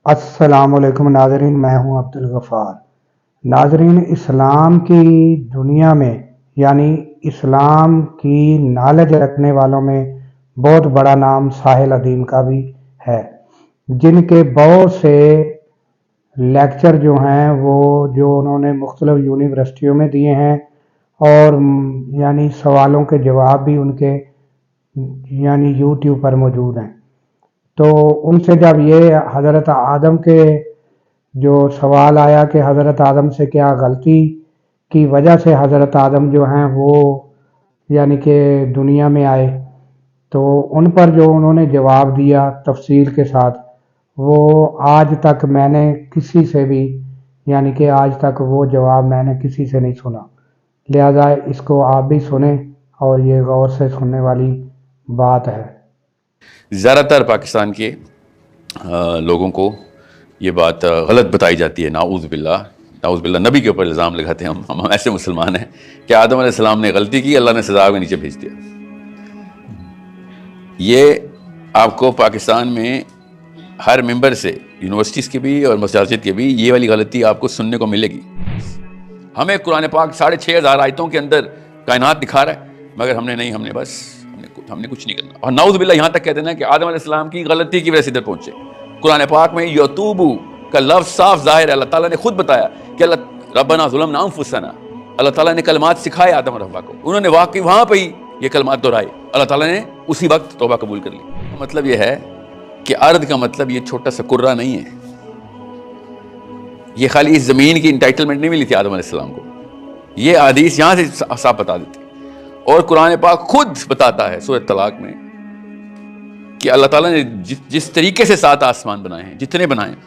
السلام علیکم ناظرین، میں ہوں عبدالغفار۔ ناظرین، اسلام کی دنیا میں یعنی اسلام کی نالج رکھنے والوں میں بہت بڑا نام ساحل ادیم کا بھی ہے، جن کے بہت سے لیکچر جو ہیں وہ جو انہوں نے مختلف یونیورسٹیوں میں دیے ہیں، اور یعنی سوالوں کے جواب بھی ان کے یعنی یوٹیوب پر موجود ہیں۔ تو ان سے جب یہ حضرت آدم کے جو سوال آیا کہ حضرت آدم سے کیا غلطی کی وجہ سے حضرت آدم جو ہیں وہ یعنی کہ دنیا میں آئے، تو ان پر جو انہوں نے جواب دیا تفصیل کے ساتھ، وہ آج تک میں نے کسی سے بھی یعنی کہ آج تک وہ جواب میں نے کسی سے نہیں سنا۔ لہذا اس کو آپ بھی سنیں، اور یہ غور سے سننے والی بات ہے۔ زیادہ تر پاکستان کے لوگوں کو یہ بات غلط بتائی جاتی ہے، نعوذ باللہ نبی کے اوپر الزام لگاتے ہیں ہم ایسے مسلمان ہیں کہ آدم علیہ السلام نے غلطی کی، اللہ نے سزا کے نیچے بھیج دیا۔ یہ آپ کو پاکستان میں ہر ممبر سے، یونیورسٹیز کے بھی اور مساجد کے بھی، یہ والی غلطی آپ کو سننے کو ملے گی۔ ہمیں قرآن پاک 6,500 آیتوں کے اندر کائنات دکھا رہا ہے، مگر ہم نے کچھ نہیں کرنا، اور نعوذ باللہ یہاں تک کہہ دینا کہ آدم علیہ السلام کی غلطی کی وجہ سے ادھر پہنچے۔ قرآن پاک میں یتوبو کا لفظ صاف ظاہر ہے، اللہ تعالیٰ نے خود بتایا کہ ربنا ظلمنا انفسنا، اللہ تعالیٰ نے کلمات سکھائے آدم اور حوا کو، انہوں نے واقعی وہاں پہ ہی یہ کلمات دہرائے، اللہ تعالیٰ نے اسی وقت توبہ قبول کر لی۔ مطلب یہ ہے کہ ارض کا مطلب یہ چھوٹا سا کرہ نہیں ہے، یہ خالی اس زمین کی انٹائٹلمنٹ نہیں ملی تھی آدم علیہ السلام کو، یہ حدیث یہاں سے صاف بتا دیتی، اور قرآن پاک خود بتاتا ہے سورۃ طلاق میں کہ اللہ تعالیٰ نے جس طریقے سے 7 آسمان بنائے ہیں، جتنے بنائے ہیں،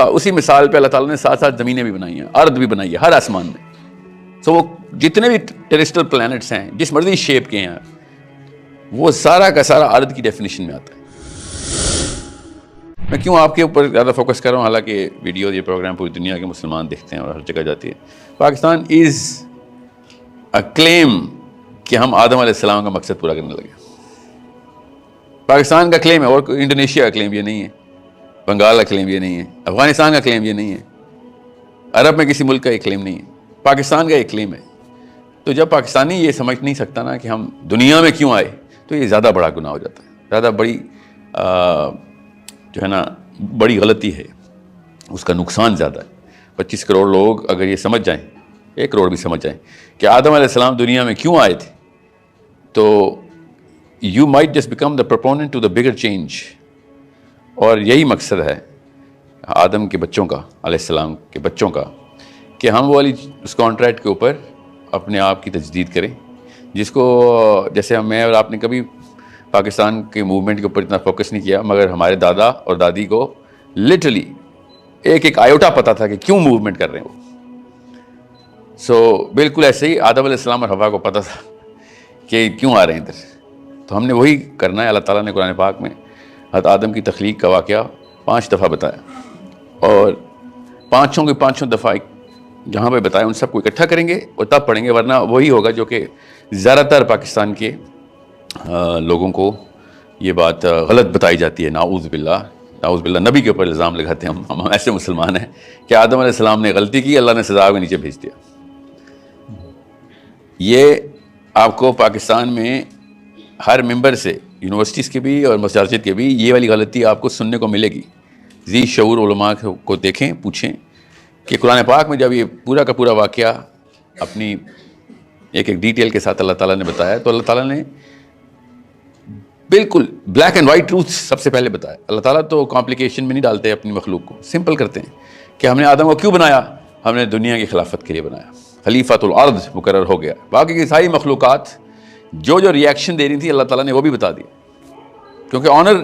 اسی مثال پہ اللہ تعالیٰ نے 7 زمینیں بھی بنائی ہیں، ارض بھی بنائی ہے ہر آسمان میں۔ سو وہ جتنے بھی ٹیریسٹرل پلانٹس ہیں جس مرضی شیپ کے ہیں، وہ سارا کا سارا ارض کی ڈیفینیشن میں آتا ہے۔ میں کیوں آپ کے اوپر زیادہ فوکس کر رہا ہوں، حالانکہ ویڈیو یہ پروگرام پوری دنیا کے مسلمان دیکھتے ہیں اور ہر جگہ جاتی ہے۔ پاکستان از اے کلیم کہ ہم آدم علیہ السلام کا مقصد پورا کرنے لگے۔ پاکستان کا کلیم ہے، اور انڈونیشیا کا کلیم یہ نہیں ہے، بنگال کا کلیم یہ نہیں ہے، افغانستان کا کلیم یہ نہیں ہے، عرب میں کسی ملک کا یہ کلیم نہیں ہے، پاکستان کا یہ کلیم ہے۔ تو جب پاکستانی یہ سمجھ نہیں سکتا نا کہ ہم دنیا میں کیوں آئے، تو یہ زیادہ بڑا گناہ ہو جاتا ہے، زیادہ بڑی جو ہے نا بڑی غلطی ہے، اس کا نقصان زیادہ ہے۔ 25 کروڑ لوگ اگر یہ سمجھ جائیں، 1 کروڑ بھی سمجھ جائیں کہ آدم علیہ السلام دنیا میں کیوں آئے تھے، تو you might just become the proponent to the bigger change. اور یہی مقصد ہے آدم کے بچوں کا، علیہ السلام کے بچوں کا، کہ ہم وہ والی اس کانٹریکٹ کے اوپر اپنے آپ کی تجدید کریں، جس کو جیسے میں اور آپ نے کبھی پاکستان کے موومنٹ کے اوپر اتنا فوکس نہیں کیا، مگر ہمارے دادا اور دادی کو لٹرلی ایک آیوٹا پتہ تھا کہ کیوں موومنٹ کر رہے ہیں وہ۔ سو بالکل ایسے ہی آدم علیہ السلام اور حوا کو پتہ تھا کہ کیوں آ رہے ہیں ادھر، تو ہم نے وہی کرنا ہے۔ اللہ تعالیٰ نے قرآن پاک میں حضرت آدم کی تخلیق کا واقعہ 5 دفعہ بتایا، اور 5 دفعہ جہاں پہ بتایا ان سب کو اکٹھا کریں گے اور تب پڑھیں گے، ورنہ وہی ہوگا جو کہ زیادہ تر پاکستان کے لوگوں کو یہ بات غلط بتائی جاتی ہے، نعوذ باللہ نبی کے اوپر الزام لگاتے ہیں ہم ایسے مسلمان ہیں کہ آدم علیہ السلام نے غلطی کی، اللہ نے سزا کے نیچے بھیج دیا۔ یہ آپ کو پاکستان میں ہر ممبر سے، یونیورسٹیز کے بھی اور مساجد کے بھی، یہ والی غلطی آپ کو سننے کو ملے گی۔ ذی شعور علماء کو دیکھیں، پوچھیں کہ قرآن پاک میں جب یہ پورا کا پورا واقعہ اپنی ایک ڈیٹیل کے ساتھ اللہ تعالیٰ نے بتایا، تو اللہ تعالیٰ نے بالکل بلیک اینڈ وائٹ ٹروتھ سب سے پہلے بتایا۔ اللہ تعالیٰ تو کمپلیکیشن میں نہیں ڈالتے اپنی مخلوق کو، سمپل کرتے ہیں کہ ہم نے آدم کو کیوں بنایا، ہم نے دنیا کی خلافت کے لیے بنایا، خلیفۃ الارض مقرر ہو گیا۔ باقی کی ساری مخلوقات جو ریاکشن دے رہی تھی، اللہ تعالیٰ نے وہ بھی بتا دیا، کیونکہ آنر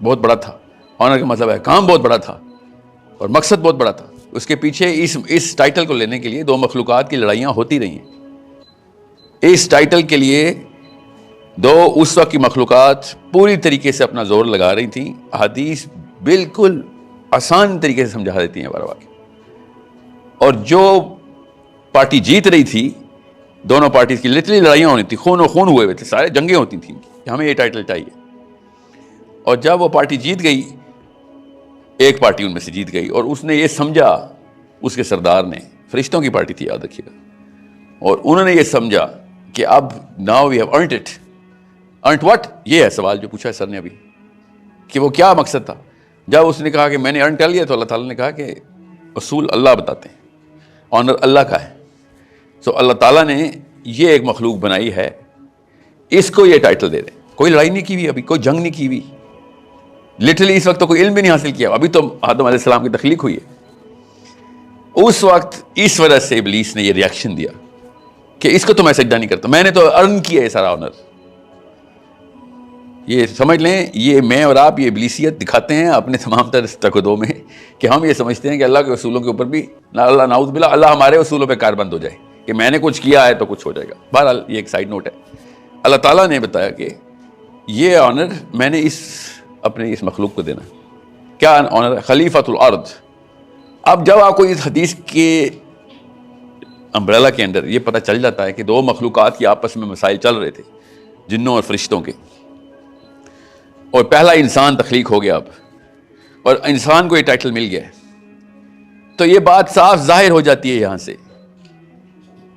بہت بڑا تھا۔ آنر کا مطلب ہے کام بہت بڑا تھا اور مقصد بہت بڑا تھا۔ اس کے پیچھے اس ٹائٹل کو لینے کے لیے 2 مخلوقات کی لڑائیاں ہوتی رہی ہیں۔ اس ٹائٹل کے لیے 2 اس وقت کی مخلوقات پوری طریقے سے اپنا زور لگا رہی تھیں۔ احادیث بالکل آسان طریقے سے سمجھا دیتی ہیں بارہ واقع، اور جو پارٹی جیت رہی تھی، دونوں پارٹیز کی لٹرلی لڑائیاں ہونی تھی، خون و خون ہوئے ہوئے تھے، سارے جنگیں ہوتی تھیں کہ ہمیں یہ ٹائٹل چاہیے، اور جب وہ پارٹی جیت گئی ایک پارٹی ان میں سے جیت گئی اور اس نے یہ سمجھا، اس کے سردار نے، فرشتوں کی پارٹی تھی یاد رکھیے گا، اور انہوں نے یہ سمجھا کہ اب now we have earned it. Earned what? یہ ہے سوال جو پوچھا ہے سر نے ابھی کہ وہ کیا مقصد تھا. جب اس نے کہا کہ میں نے ارن کر لیا تو اللہ تعالیٰ نے کہا کہ اصول اللہ بتاتے ہیں، آنر اللہ کا ہے. سو اللہ تعالیٰ نے یہ ایک مخلوق بنائی ہے، اس کو یہ ٹائٹل دے دیں. کوئی لڑائی نہیں کی ہوئی ابھی، کوئی جنگ نہیں کی ہوئی، لٹرلی اس وقت تو کوئی علم بھی نہیں حاصل کیا، ابھی تو آدم علیہ السلام کی تخلیق ہوئی ہے. اس وقت اس وجہ سے ابلیس نے یہ ریاکشن دیا کہ اس کو تو میں سجدہ نہیں کرتا، میں نے تو ارن کیا ہے سارا آنر. یہ سمجھ لیں، یہ میں اور آپ یہ ابلیسیت دکھاتے ہیں اپنے تمام تر تقدوں میں کہ ہم یہ سمجھتے ہیں کہ اللہ کے اصولوں کے اوپر بھی اللہ نعوذ باللہ اللہ ہمارے اصولوں پہ کاربند ہو جائے کہ میں نے کچھ کیا ہے تو کچھ ہو جائے گا. بہرحال یہ ایک سائڈ نوٹ ہے. اللہ تعالیٰ نے بتایا کہ یہ آنر میں نے اپنے اس مخلوق کو دینا. کیا آنر ہے؟ خلیفۃ الارض. اب جب آپ کو اس حدیث کے امبریلا کے اندر یہ پتہ چل جاتا ہے کہ دو مخلوقات کی آپس میں مسائل چل رہے تھے، جنوں اور فرشتوں کے، اور پہلا انسان تخلیق ہو گیا اب، اور انسان کو یہ ٹائٹل مل گیا ہے، تو یہ بات صاف ظاہر ہو جاتی ہے. یہاں سے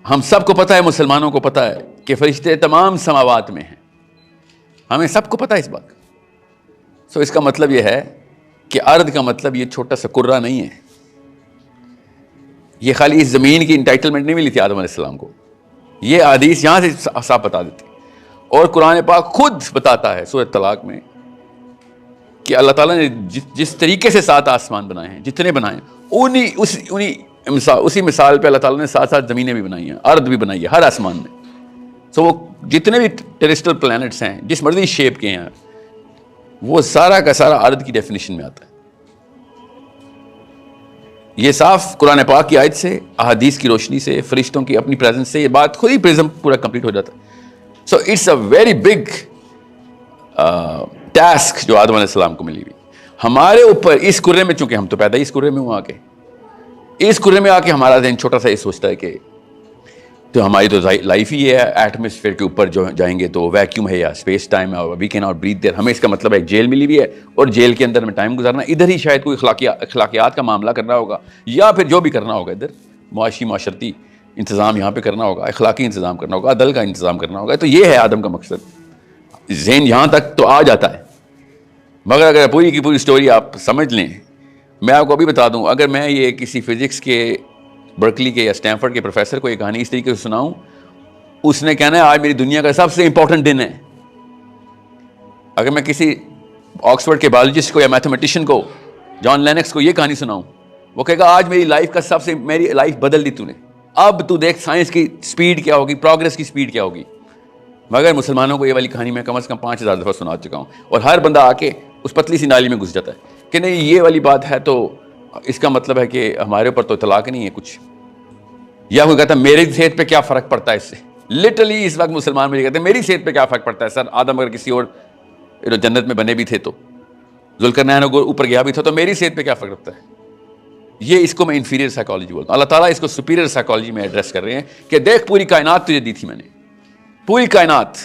ہم سب کو پتہ ہے، مسلمانوں کو پتہ ہے کہ فرشتے تمام سماوات میں ہیں، ہمیں سب کو پتہ ہے اس بات کا. سو اس کا مطلب یہ ہے کہ ارض کا مطلب یہ چھوٹا سا کرہ نہیں ہے. یہ خالی اس زمین کی انٹائٹلمنٹ نہیں ملی تھی آدم علیہ السلام کو، یہ حدیث یہاں سے صاف بتا دیتی. اور قرآن پاک خود بتاتا ہے سورۃ طلاق میں کہ اللہ تعالیٰ نے جس طریقے سے 7 آسمان بنائے ہیں، جتنے بنائے ہیں، اسی مثال پہ اللہ تعالیٰ نے 7 زمینیں بھی بنائی ہیں، ارض بھی بنائی ہے ہر آسمان میں. سو وہ جتنے بھی ٹیریسٹرل پلانٹس ہیں جس مرضی شیپ کے ہیں، وہ سارا کا سارا ارض کی ڈیفینیشن میں آتا ہے. یہ صاف قرآن پاک کی آیت سے، احادیث کی روشنی سے، فرشتوں کی اپنی پریزنس سے یہ بات خود ہی پرزم پورا کمپلیٹ ہو جاتا ہے. So it's a very big task جو آدم علیہ السلام کو ملی ہوئی. ہمارے اوپر اس کرے میں، چونکہ ہم تو پیدا ہی اس کرے میں ہوں، اس کرے میں آ کے ہمارا ذہن چھوٹا سا یہ سوچتا ہے کہ تو ہماری تو لائف ہی یہ ہے، ایٹماسفیئر کے اوپر جو جائیں گے تو ویکیوم ہے یا اسپیس ٹائم ہے، we can not breathe there. ہمیں اس کا مطلب ہے ایک جیل ملی ہوئی ہے اور جیل کے اندر میں ٹائم گزارنا، ادھر ہی شاید کوئی اخلاقیات کا معاملہ کرنا ہوگا، یا پھر جو بھی کرنا ہوگا ادھر معاشی معاشرتی انتظام یہاں پہ کرنا ہوگا، اخلاقی انتظام کرنا ہوگا، عدل کا انتظام کرنا ہوگا. تو یہ ہے آدم کا مقصد. ذہن یہاں تک تو آ جاتا ہے، مگر اگر پوری کی پوری سٹوری آپ سمجھ لیں، میں آپ کو ابھی بتا دوں، اگر میں یہ کسی فزکس کے برکلی کے یا اسٹینفورڈ کے پروفیسر کو یہ کہانی اس طریقے سے سناؤں، اس نے کہنا ہے آج میری دنیا کا سب سے امپورٹنٹ دن ہے. اگر میں کسی آکسفورڈ کے بایولوجسٹ کو یا میتھمیٹیشین کو، جان لینکس کو یہ کہانی سناؤں، وہ کہے گا آج میری لائف کا میری لائف بدل دی تو نے، اب تو دیکھ سائنس کی سپیڈ کیا ہوگی، پروگرس کی سپیڈ کیا ہوگی. مگر مسلمانوں کو یہ والی کہانی میں کم از کم 5000 دفعہ سنا چکا ہوں، اور ہر بندہ آ کے اس پتلی سی نالی میں گھس جاتا ہے کہ نہیں یہ والی بات ہے تو اس کا مطلب ہے کہ ہمارے اوپر تو اطلاق نہیں ہے کچھ. یا کوئی کہتا ہے میری صحت پہ کیا فرق پڑتا ہے اس سے. لٹرلی اس وقت مسلمان مجھے کہتے ہیں میری صحت پہ کیا فرق پڑتا ہے سر، آدم اگر کسی اور جنت میں بنے بھی تھے تو، ذوالقرنین اوپر گیا بھی تھا تو میری صحت پہ کیا فرق پڑتا ہے. یہ اس کو میں انفیریئر سائیکالوجی بولتا ہوں. اللہ تعالیٰ اس کو سپیریئر سائیکالوجی میں ایڈریس کر رہے ہیں کہ دیکھ پوری کائنات تجھے دی تھی میں نے، پوری کائنات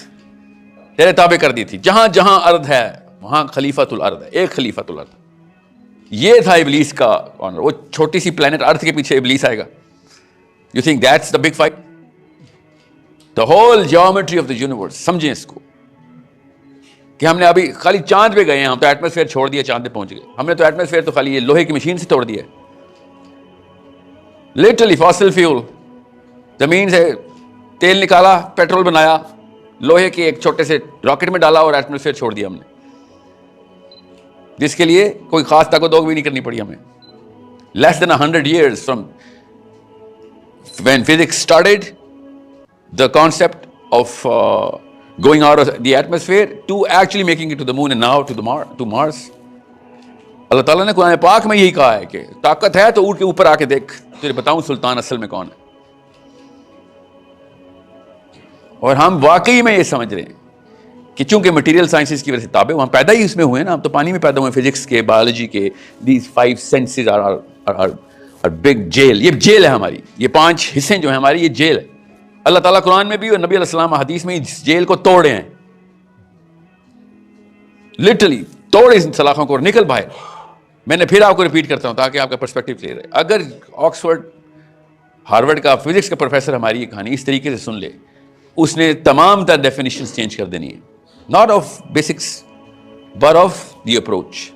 تیرے تابع کر دی تھی، جہاں جہاں ارض ہے وہاں خلیفۃ الارض ہے، ایک خلیفۃ الارض. یہ تھا ابلیس کا آنر. وہ چھوٹی سی پلانٹ ارتھ کے پیچھے ابلیس آئے گا. You think that's the big fight? The whole geometry of the universe. سمجھیں اس کو کہ ہم نے ابھی خالی چاند پہ گئے ہیں، ہم تو ایٹماسفیئر چھوڑ دیا، چاند پہ پہنچ گئے. ہم نے تو ایٹماسفیئر تو خالی یہ لوہے کی مشین سے توڑ دیا ہے، لٹرلی فاسل فیول. زمین سے تیل نکالا، پیٹرول بنایا، لوہے کے ایک چھوٹے سے راکٹ میں ڈالا اور ایٹماسفیئر چھوڑ دیا ہم نے، جس کے لیے کوئی خاص تاکہ بھی نہیں کرنی پڑی ہمیں. لیس دین 100 years from when physics started the concept of going out of the atmosphere to actually making it to the moon and now to Mars. اللہ تعالیٰ نے قرآن پاک میں یہی کہا ہے کہ طاقت ہے تو اٹھ کے اوپر آ کے دیکھ، تجھے بتاؤں سلطان اصل میں کون ہے. اور ہم واقعی میں یہ سمجھ رہے ہیں کہ چونکہ مٹیریل سائنسز کی وجہ سے تابع، ہم پیدا ہی اس میں ہوئے ہیں نا، ہم تو پانی میں پیدا ہوئے ہیں. فزکس کے، بایولوجی کے، these 5 senses are big jail. یہ جیل ہے ہماری، یہ 5 حصے جو ہیں ہماری، یہ جیل ہے. اللہ تعالیٰ قرآن میں بھی اور نبی علیہ السلام حدیث میں اس جیل کو توڑے ہیں. لٹرلی توڑ اس سلاخوں کو اور نکل باہر. میں نے پھر آپ کو ریپیٹ کرتا ہوں تاکہ آپ کا پرسپیکٹو کلیئر ہے. اگر آکسفورڈ ہارورڈ کا فزکس کا پروفیسر ہماری یہ کہانی اس طریقے سے سن لے, اس نے تمام تر ڈیفینیشنز چینج کر دینی ہے, not of basics but of the approach.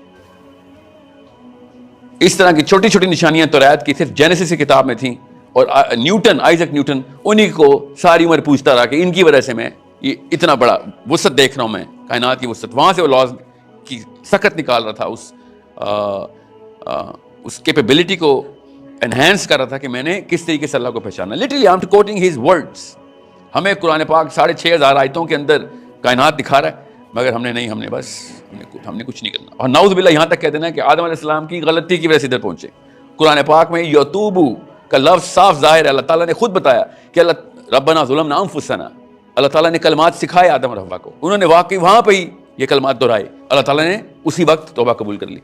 اس طرح کی چھوٹی چھوٹی نشانیاں توریت کی صرف جینیسس کی کتاب میں تھیں, اور نیوٹن, آئزیک نیوٹن, انہی کو ساری عمر پوچھتا رہا کہ ان کی وجہ سے میں یہ اتنا بڑا وسعت دیکھ رہا ہوں, میں کائنات کی وسعت, وہاں سے وہ لاز کی سخت نکال رہا تھا, اس کیپیبلٹی کو انہینس کر رہا تھا کہ میں نے کس طریقے سے اللہ کو پہچانا. Literally I am quoting his words. ہمیں قرآن پاک 6,500 آیتوں کے اندر کائنات دکھا رہا ہے, مگر ہم نے کچھ نہیں کرنا. اور نعوذ باللہ یہاں تک کہہ دینا کہ آدم علیہ السلام کی غلطی کی وجہ سے ادھر پہنچے. قرآن پاک میں یتوبو کا لفظ صاف ظاہر ہے, اللہ تعالیٰ نے خود بتایا کہ ربنا ظلمنا انفسنا, اللہ تعالیٰ نے کلمات سکھائے آدم اور حوا کو, انہوں نے واقعی وہاں پہ ہی یہ کلمات دہرائے, اللہ تعالیٰ نے اسی وقت توبہ قبول کر لی.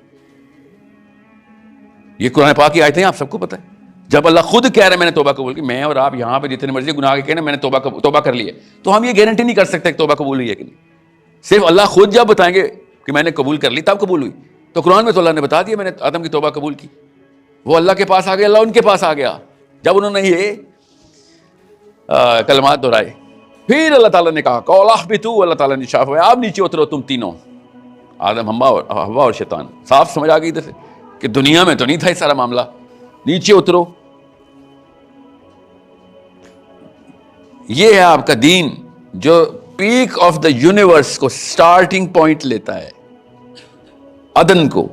یہ قرآن پاک کی آیتیں آپ سب کو پتہ ہے. جب اللہ خود کہہ رہے ہیں میں نے توبہ قبول کی, میں اور آپ یہاں پہ جتنے مرضی گناہ کے کہنا میں نے توبہ کر لی ہے, تو ہم یہ گارنٹی نہیں کر سکتے کہ توبہ قبول ہوئی ہے کہ نہیں. صرف اللہ خود جب بتائیں گے کہ میں نے قبول کر لی تب قبول ہوئی. تو قرآن میں تو اللہ نے بتا دیا میں نے آدم کی توبہ قبول کی, وہ اللہ کے پاس آ گیا, اللہ ان کے پاس آ گیا جب انہوں نے یہ کلمات دہرائے. پھر اللہ تعالیٰ نے کہا قولا اہبطوا, اللہ تعالیٰ نے شاف ہوا آپ نیچے اترو تم تینوں, آدم, حوا اور شیطان. صاف سمجھ آ گئی ادھر سے کہ دنیا میں تو نہیں تھا یہ سارا معاملہ, نیچے اترو. یہ ہے آپ کا دین جو پیک آف دا یونیورس کو سٹارٹنگ پوائنٹ لیتا ہے, عدن کو,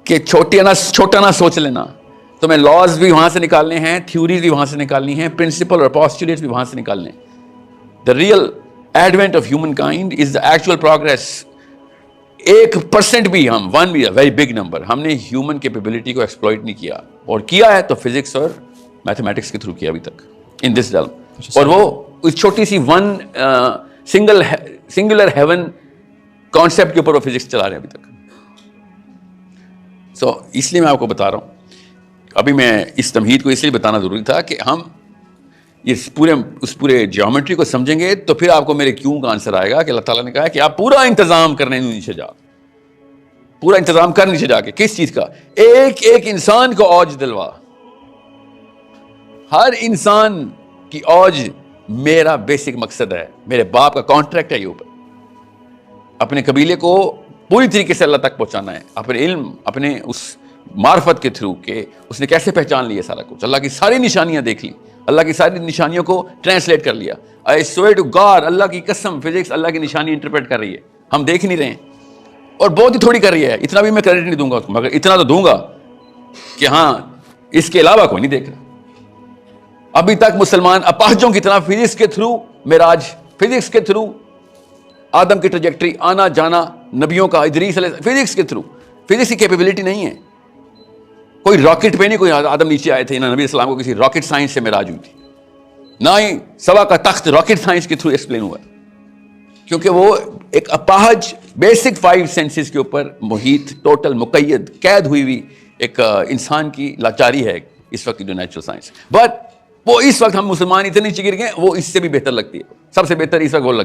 کہ چھوٹا نہ سوچ لینا. تمہیں لاز بھی وہاں سے نکالنے ہیں, تھیوریز بھی وہاں سے نکالنی ہیں, پرنسپل اور پوسٹولیٹس بھی وہاں سے نکالنے ہیں. The real advent of human kind is the actual progress. 1% بھی ہم, 1 بھی ویری بگ نمبر, ہم نے ہیومن کیپیبلٹی کو ایکسپلوئٹ نہیں کیا, اور کیا ہے تو فزکس اور میتھمیٹکس کے تھرو کیا ابھی تک ان دس ریلم. اور وہ اس چھوٹی سی سنگولر ہیون کانسیپٹ کے اوپر وہ فزکس چلا رہے ہیں ابھی تک. سو اس لیے میں آپ کو بتا رہا ہوں, ابھی میں اس تمہید کو اس لیے بتانا ضروری تھا کہ ہم اس پورے جیومیٹری کو سمجھیں گے تو پھر آپ کو میرے کیوں کا آنسر آئے گا کہ اللہ تعالیٰ نے کہا کہ آپ پورا انتظام کرنے نیچے جا, پورا انتظام کر نیچے جا کے. کس چیز کا؟ ایک ایک انسان کو اوج دلوا. ہر انسان کی اوج میرا بیسک مقصد ہے, میرے باپ کا کانٹریکٹ ہے یہ اوپر. اپنے قبیلے کو پوری طریقے سے اللہ تک پہنچانا ہے, اپنے علم, اپنے اس معرفت کے تھرو کہ اس نے کیسے پہچان لیا سارا کچھ, اللہ کی ساری نشانیاں دیکھ لی, اللہ کی ساری نشانیوں کو ٹرانسلیٹ کر لیا. I swear to God, اللہ کی قسم, فزکس اللہ کی نشانی انٹرپریٹ کر رہی ہے, ہم دیکھ نہیں رہے ہیں, اور بہت ہی تھوڑی کر رہی ہے. اتنا بھی میں کریڈٹ نہیں دوں گا اس کو, مگر اتنا تو دوں گا کہ ہاں اس کے علاوہ کوئی نہیں دیکھ رہا. ابھی تک مسلمان اپاہجوں کی طرح فزکس کے تھرو معراج, فزکس کے تھرو آدم کی ٹریجیکٹری, آنا جانا نبیوں کا, ادریس علیہ, فزکس کے تھرو. فزکس کی کیپیبلٹی نہیں ہے. کوئی راکٹ پہ نہیں کوئی آدم نیچے آئے تھے, نبی علیہ السلام کو کسی راکٹ سائنس سے معراج ہوئی تھی, نہ ہی سوا کا تخت راکٹ سائنس کے تھرو ایکسپلین ہوا, کیونکہ وہ ایک اپاہج بیسک 5 سینسز کے اوپر محیط, ٹوٹل مقید, قید ہوئی ایک انسان کی لاچاری ہے اس وقت کی جو نیچرل سائنس. بٹ وہ اس وقت ہم مسلمان اتنے نیچے گر گئے, وہ اس سے بھی بہتر لگتی ہے. سب سے بہتر اس وقت وہ لگتی ہے.